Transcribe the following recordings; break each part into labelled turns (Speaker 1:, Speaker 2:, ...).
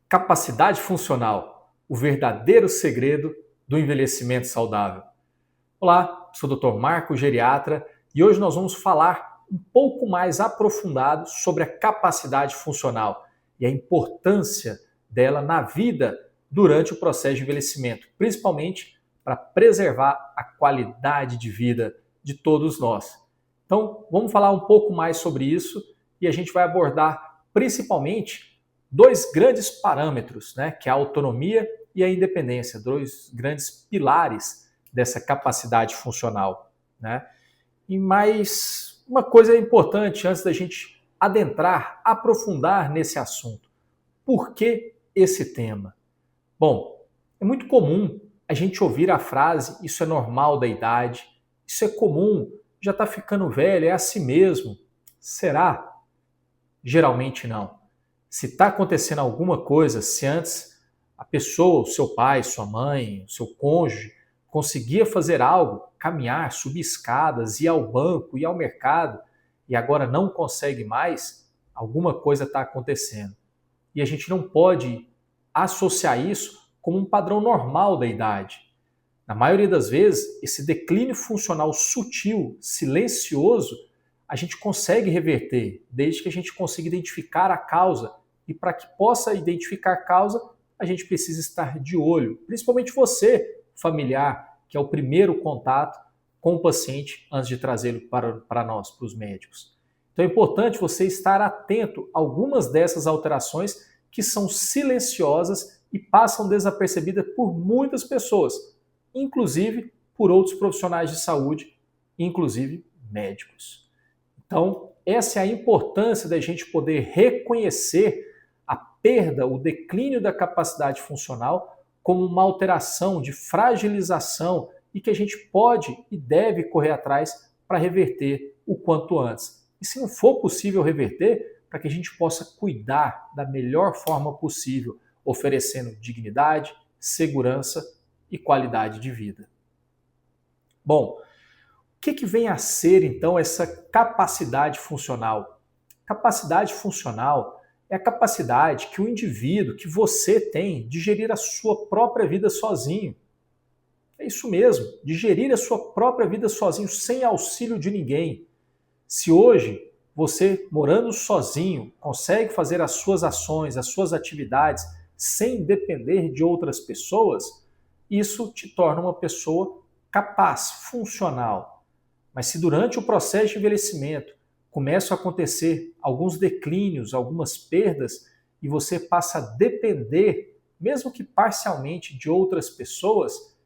Speaker 1: Capacidade funcional, o verdadeiro segredo do envelhecimento saudável. Olá, sou o Dr. Marco, geriatra, e hoje nós vamos falar um pouco mais aprofundado sobre a capacidade funcional e a importância dela na vida durante o processo de envelhecimento, principalmente para preservar a qualidade de vida de todos nós. Então, vamos falar um pouco mais sobre isso e a gente vai abordar principalmente dois grandes parâmetros, que é a autonomia e a independência, dois grandes pilares dessa capacidade funcional. E mais uma coisa importante antes da gente adentrar, aprofundar nesse assunto. Por que esse tema? Bom, é muito comum a gente ouvir a frase isso é normal da idade, isso é comum, já está ficando velho, é assim mesmo. Será? Geralmente não. Se está acontecendo alguma coisa, se antes a pessoa, o seu pai, sua mãe, o seu cônjuge, conseguia fazer algo, caminhar, subir escadas, ir ao banco, ir ao mercado, e agora não consegue mais, alguma coisa está acontecendo. E a gente não pode associar isso como um padrão normal da idade. Na maioria das vezes, esse declínio funcional sutil, silencioso, a gente consegue reverter, desde que a gente consiga identificar a causa. E para que possa identificar a causa, a gente precisa estar de olho, principalmente você, familiar, que é o primeiro contato com o paciente antes de trazê-lo para nós, para os médicos. Então é importante você estar atento a algumas dessas alterações que são silenciosas e passam desapercebidas por muitas pessoas, inclusive por outros profissionais de saúde, inclusive médicos. Então, essa é a importância da gente poder reconhecer a perda, o declínio da capacidade funcional como uma alteração de fragilização e que a gente pode e deve correr atrás para reverter o quanto antes. E se não for possível reverter, para que a gente possa cuidar da melhor forma possível, oferecendo dignidade, segurança e qualidade de vida. Bom, o que vem a ser, então, essa capacidade funcional? Capacidade funcional é a capacidade que o indivíduo, que você tem, de gerir a sua própria vida sozinho. É isso mesmo, de gerir a sua própria vida sozinho, sem auxílio de ninguém. Se hoje você, morando sozinho, consegue fazer as suas ações, as suas atividades, sem depender de outras pessoas, isso te torna uma pessoa capaz, funcional. Mas se durante o processo de envelhecimento começam a acontecer alguns declínios, algumas perdas, e você passa a depender, mesmo que parcialmente, de outras pessoas,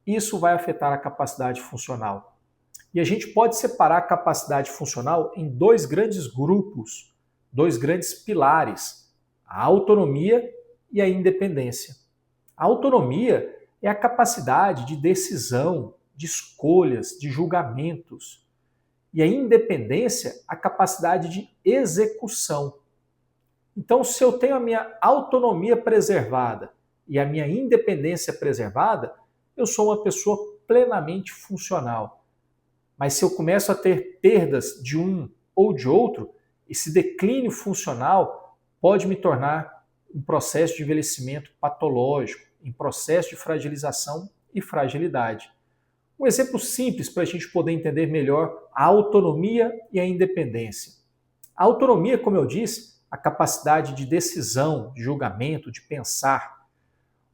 Speaker 1: isso vai afetar a capacidade funcional. E a gente pode separar a capacidade funcional em dois grandes grupos, dois grandes pilares, a autonomia e a independência. A autonomia é a capacidade de decisão, de escolhas, de julgamentos. E a independência, a capacidade de execução. Então, se eu tenho a minha autonomia preservada e a minha independência preservada, eu sou uma pessoa plenamente funcional. Mas se eu começo a ter perdas de um ou de outro, esse declínio funcional pode me tornar um processo de envelhecimento patológico, em processo de fragilização e fragilidade. Um exemplo simples para a gente poder entender melhor a autonomia e a independência. A autonomia, como eu disse, a capacidade de decisão, de julgamento, de pensar.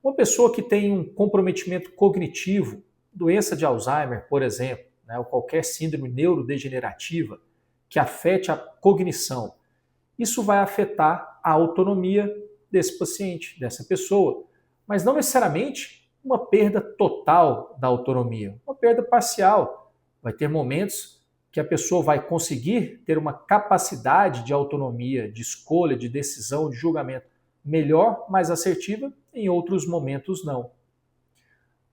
Speaker 1: Uma pessoa que tem um comprometimento cognitivo, doença de Alzheimer, por exemplo, ou qualquer síndrome neurodegenerativa que afete a cognição, isso vai afetar a autonomia desse paciente, dessa pessoa, mas não necessariamente uma perda total da autonomia, uma perda parcial. Vai ter momentos que a pessoa vai conseguir ter uma capacidade de autonomia, de escolha, de decisão, de julgamento melhor, mais assertiva, em outros momentos não.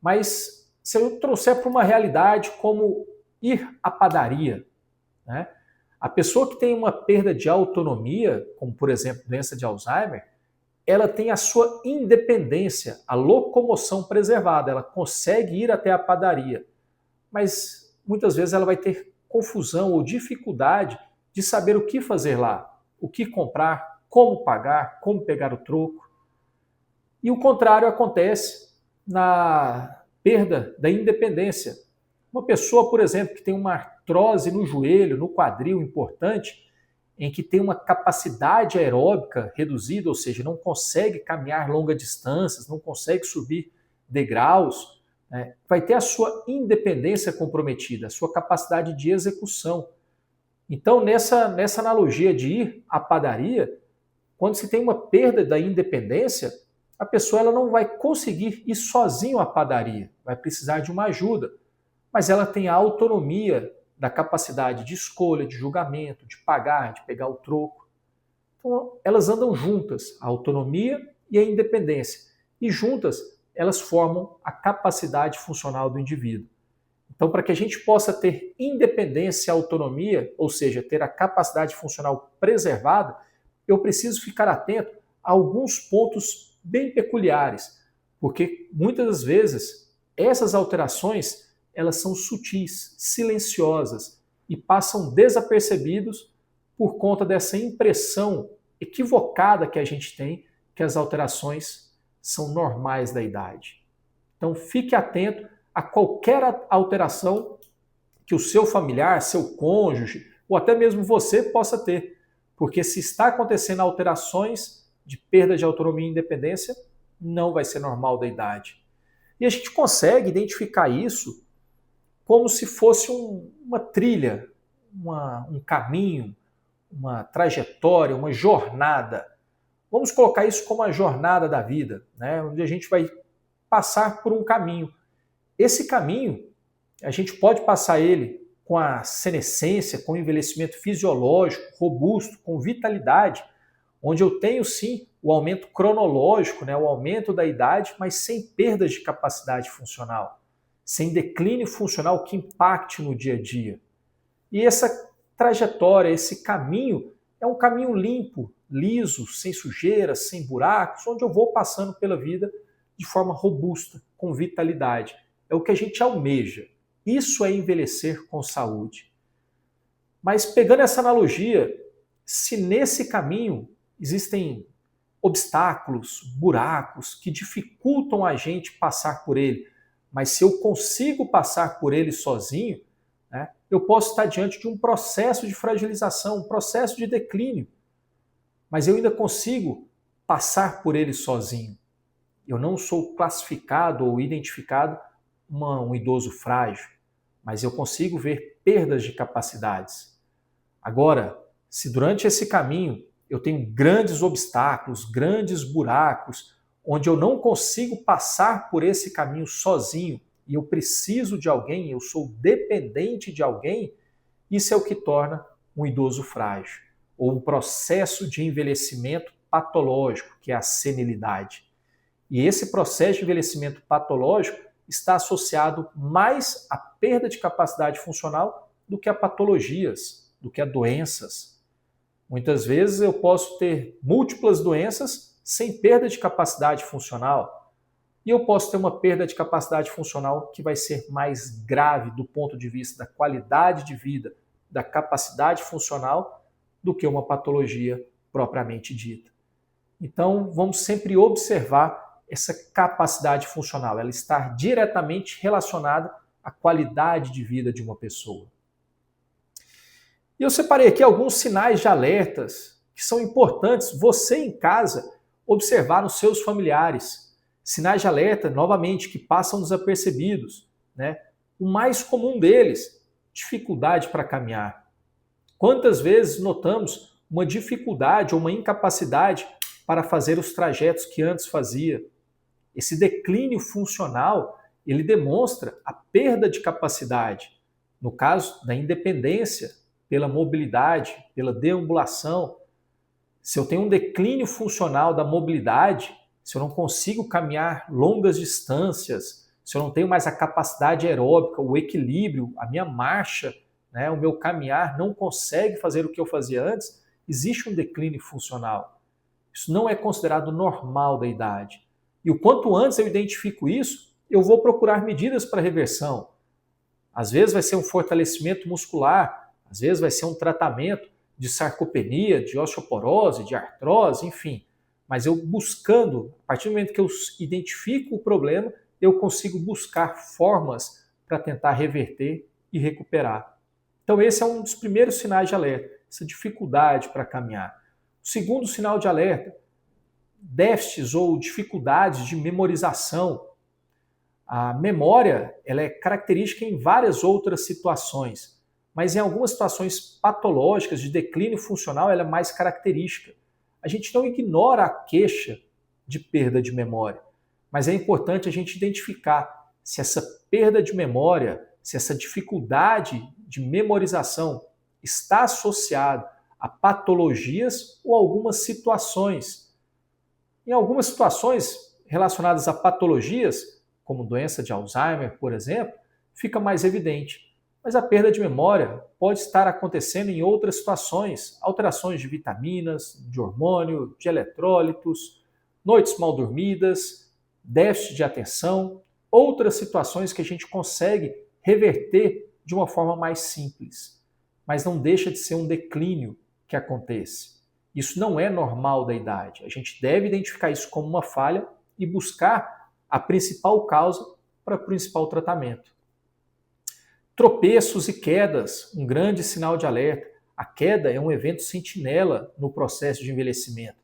Speaker 1: Mas se eu trouxer para uma realidade como ir à padaria, a pessoa que tem uma perda de autonomia, como por exemplo doença de Alzheimer, ela tem a sua independência, a locomoção preservada, ela consegue ir até a padaria, mas muitas vezes ela vai ter confusão ou dificuldade de saber o que fazer lá, o que comprar, como pagar, como pegar o troco. E o contrário acontece na perda da independência. Uma pessoa, por exemplo, que tem uma artrose no joelho, no quadril importante, em que tem uma capacidade aeróbica reduzida, ou seja, não consegue caminhar longas distâncias, não consegue subir degraus, né, vai ter a sua independência comprometida, a sua capacidade de execução. Então, nessa analogia de ir à padaria, quando se tem uma perda da independência, a pessoa ela não vai conseguir ir sozinho à padaria, vai precisar de uma ajuda, mas ela tem a autonomia da capacidade de escolha, de julgamento, de pagar, de pegar o troco. Então, elas andam juntas, a autonomia e a independência. E juntas, elas formam a capacidade funcional do indivíduo. Então, para que a gente possa ter independência e autonomia, ou seja, ter a capacidade funcional preservada, eu preciso ficar atento a alguns pontos bem peculiares, porque muitas das vezes essas alterações elas são sutis, silenciosas e passam desapercebidos por conta dessa impressão equivocada que a gente tem que as alterações são normais da idade. Então fique atento a qualquer alteração que o seu familiar, seu cônjuge ou até mesmo você possa ter, porque se está acontecendo alterações de perda de autonomia e independência, não vai ser normal da idade. E a gente consegue identificar isso como se fosse uma trilha, um caminho, uma trajetória, uma jornada. Vamos colocar isso como a jornada da vida, né? Onde a gente vai passar por um caminho. Esse caminho, a gente pode passar ele com a senescência, com o envelhecimento fisiológico, robusto, com vitalidade, onde eu tenho sim o aumento cronológico, né? O aumento da idade, mas sem perdas de capacidade funcional, sem declínio funcional que impacte no dia a dia. E essa trajetória, esse caminho, é um caminho limpo, liso, sem sujeiras, sem buracos, onde eu vou passando pela vida de forma robusta, com vitalidade. É o que a gente almeja. Isso é envelhecer com saúde. Mas pegando essa analogia, se nesse caminho existem obstáculos, buracos que dificultam a gente passar por ele, mas se eu consigo passar por ele sozinho, né, eu posso estar diante de um processo de fragilização, um processo de declínio, mas eu ainda consigo passar por ele sozinho. Eu não sou classificado ou identificado um idoso frágil, mas eu consigo ver perdas de capacidades. Agora, se durante esse caminho eu tenho grandes obstáculos, grandes buracos, onde eu não consigo passar por esse caminho sozinho e eu preciso de alguém, eu sou dependente de alguém, isso é o que torna um idoso frágil, ou um processo de envelhecimento patológico, que é a senilidade. E esse processo de envelhecimento patológico está associado mais à perda de capacidade funcional do que a patologias, do que a doenças. Muitas vezes eu posso ter múltiplas doenças sem perda de capacidade funcional. E eu posso ter uma perda de capacidade funcional que vai ser mais grave do ponto de vista da qualidade de vida, da capacidade funcional, do que uma patologia propriamente dita. Então, vamos sempre observar essa capacidade funcional, ela está diretamente relacionada à qualidade de vida de uma pessoa. E eu separei aqui alguns sinais de alertas que são importantes você em casa observar nos seus familiares. Sinais de alerta, novamente, que passam desapercebidos, né? O mais comum deles, dificuldade para caminhar. Quantas vezes notamos uma dificuldade ou uma incapacidade para fazer os trajetos que antes fazia? Esse declínio funcional, ele demonstra a perda de capacidade. No caso da independência, pela mobilidade, pela deambulação. Se eu tenho um declínio funcional da mobilidade, se eu não consigo caminhar longas distâncias, se eu não tenho mais a capacidade aeróbica, o equilíbrio, a minha marcha, né, o meu caminhar não consegue fazer o que eu fazia antes, existe um declínio funcional. Isso não é considerado normal da idade. E o quanto antes eu identifico isso, eu vou procurar medidas para reversão. Às vezes vai ser um fortalecimento muscular, às vezes vai ser um tratamento de sarcopenia, de osteoporose, de artrose, enfim. mas eu buscando, a partir do momento que eu identifico o problema, eu consigo buscar formas para tentar reverter e recuperar. Então esse é um dos primeiros sinais de alerta, essa dificuldade para caminhar. O segundo sinal de alerta, déficits ou dificuldades de memorização. A memória ela é característica em várias outras situações, mas em algumas situações patológicas de declínio funcional ela é mais característica. A gente não ignora a queixa de perda de memória, mas é importante a gente identificar se essa perda de memória, se essa dificuldade de memorização está associada a patologias ou algumas situações. Em algumas situações relacionadas a patologias, como doença de Alzheimer, por exemplo, fica mais evidente. Mas a perda de memória pode estar acontecendo em outras situações, alterações de vitaminas, de hormônio, de eletrólitos, noites mal dormidas, déficit de atenção, outras situações que a gente consegue reverter de uma forma mais simples. Mas não deixa de ser um declínio que acontece. Isso não é normal da idade. A gente deve identificar isso como uma falha e buscar a principal causa para o principal tratamento. Tropeços e quedas, um grande sinal de alerta. A queda é um evento sentinela no processo de envelhecimento.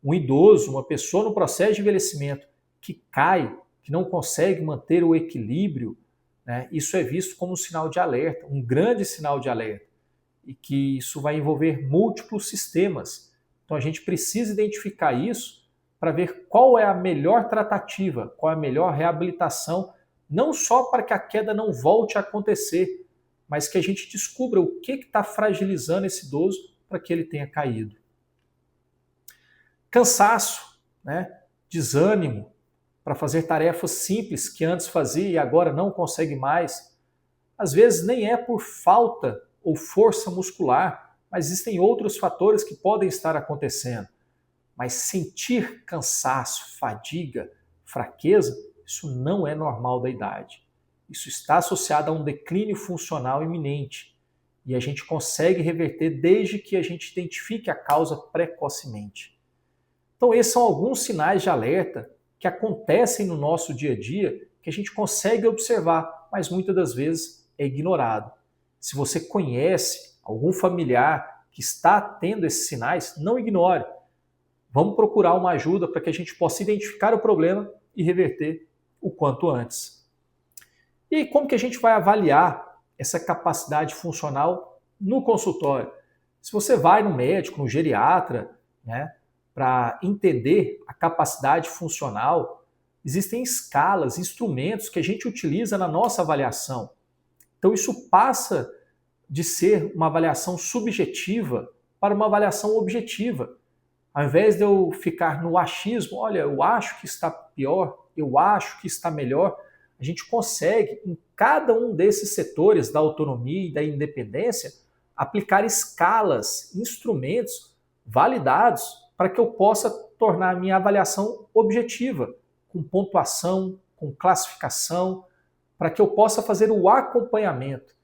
Speaker 1: Um idoso, uma pessoa no processo de envelhecimento que cai, que não consegue manter o equilíbrio, né, isso é visto como um sinal de alerta, um grande sinal de alerta, e que isso vai envolver múltiplos sistemas. Então a gente precisa identificar isso para ver qual é a melhor tratativa, qual é a melhor reabilitação, não só para que a queda não volte a acontecer, mas que a gente descubra o que está fragilizando esse idoso para que ele tenha caído. Cansaço, né? Desânimo para fazer tarefas simples que antes fazia e agora não consegue mais. Às vezes nem é por falta ou força muscular, mas existem outros fatores que podem estar acontecendo. Mas sentir cansaço, fadiga, fraqueza, isso não é normal da idade. Isso está associado a um declínio funcional iminente. E a gente consegue reverter desde que a gente identifique a causa precocemente. Então esses são alguns sinais de alerta que acontecem no nosso dia a dia, que a gente consegue observar, mas muitas das vezes é ignorado. Se você conhece algum familiar que está tendo esses sinais, não ignore. Vamos procurar uma ajuda para que a gente possa identificar o problema e reverter o quanto antes. E como que a gente vai avaliar essa capacidade funcional no consultório? Se você vai no médico, no geriatra, né, para entender a capacidade funcional, existem escalas, instrumentos que a gente utiliza na nossa avaliação. Então isso passa de ser uma avaliação subjetiva para uma avaliação objetiva. Ao invés de eu ficar no achismo, olha, eu acho que está pior, eu acho que está melhor, a gente consegue, em cada um desses setores da autonomia e da independência, aplicar escalas, instrumentos validados para que eu possa tornar a minha avaliação objetiva, com pontuação, com classificação, para que eu possa fazer o acompanhamento.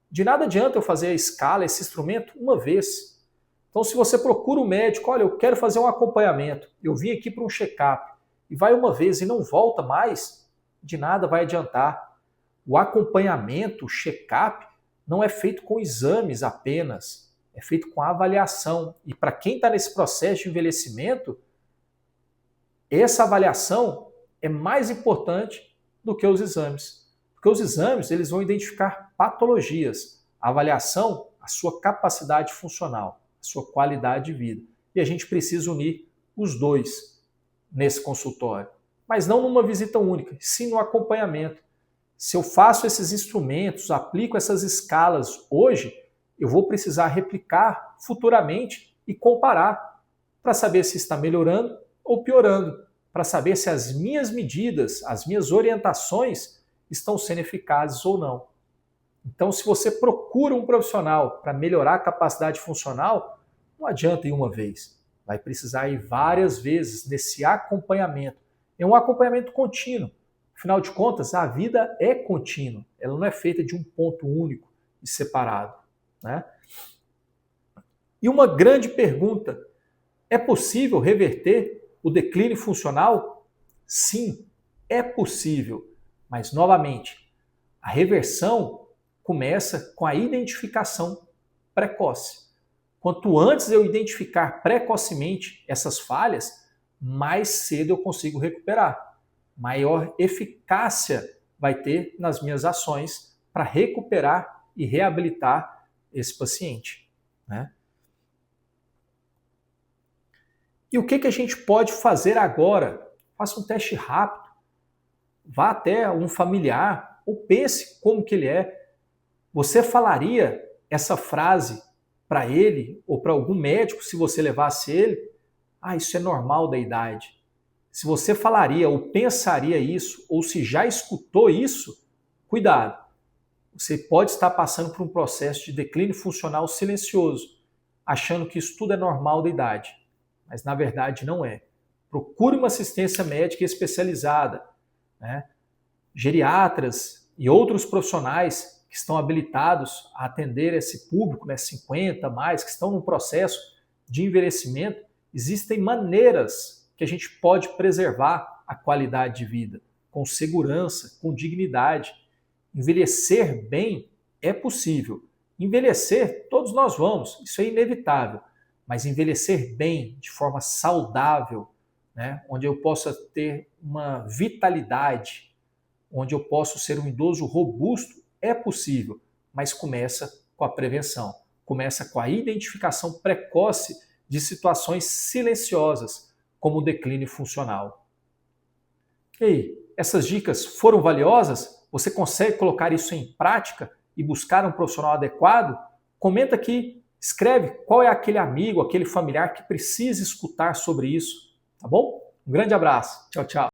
Speaker 1: De nada adianta eu fazer a escala, esse instrumento, uma vez. Então, se você procura um médico, olha, eu quero fazer um acompanhamento, eu vim aqui para um check-up, e vai uma vez e não volta mais, de nada vai adiantar. O acompanhamento, o check-up, não é feito com exames apenas, é feito com avaliação. E para quem está nesse processo de envelhecimento, essa avaliação é mais importante do que os exames. Porque os exames eles vão identificar patologias, a avaliação, a sua capacidade funcional, a sua qualidade de vida. E a gente precisa unir os dois nesse consultório. Mas não numa visita única, sim no acompanhamento. Se eu faço esses instrumentos, aplico essas escalas hoje, eu vou precisar replicar futuramente e comparar para saber se está melhorando ou piorando, para saber se as minhas medidas, as minhas orientações estão sendo eficazes ou não. Então, se você procura um profissional para melhorar a capacidade funcional, não adianta ir uma vez. Vai precisar ir várias vezes nesse acompanhamento. É um acompanhamento contínuo. Afinal de contas, a vida é contínua. Ela não é feita de um ponto único e separado, né? E uma grande pergunta: é possível reverter o declínio funcional? Sim, é possível, mas novamente, a reversão começa com a identificação precoce. Quanto antes eu identificar precocemente essas falhas, mais cedo eu consigo recuperar. Maior eficácia vai ter nas minhas ações para recuperar e reabilitar esse paciente, né? E o que a gente pode fazer agora? Faça um teste rápido. Vá até um familiar ou pense como que ele é. Você falaria essa frase para ele ou para algum médico se você levasse ele? Ah, isso é normal da idade. Se você falaria ou pensaria isso, ou se já escutou isso, cuidado. Você pode estar passando por um processo de declínio funcional silencioso, achando que isso tudo é normal da idade. Mas na verdade não é. Procure uma assistência médica especializada, né? Geriatras e outros profissionais que estão habilitados a atender esse público, né, 50 mais, que estão no processo de envelhecimento. Existem maneiras que a gente pode preservar a qualidade de vida, com segurança, com dignidade. Envelhecer bem é possível. Envelhecer, todos nós vamos, isso é inevitável. Mas envelhecer bem, de forma saudável, né, onde eu possa ter uma vitalidade, onde eu posso ser um idoso robusto, é possível, mas começa com a prevenção, começa com a identificação precoce de situações silenciosas, como o declínio funcional. E aí, essas dicas foram valiosas? Você consegue colocar isso em prática e buscar um profissional adequado? Comenta aqui, escreve qual é aquele amigo, aquele familiar que precisa escutar sobre isso, tá bom? Um grande abraço, tchau, tchau.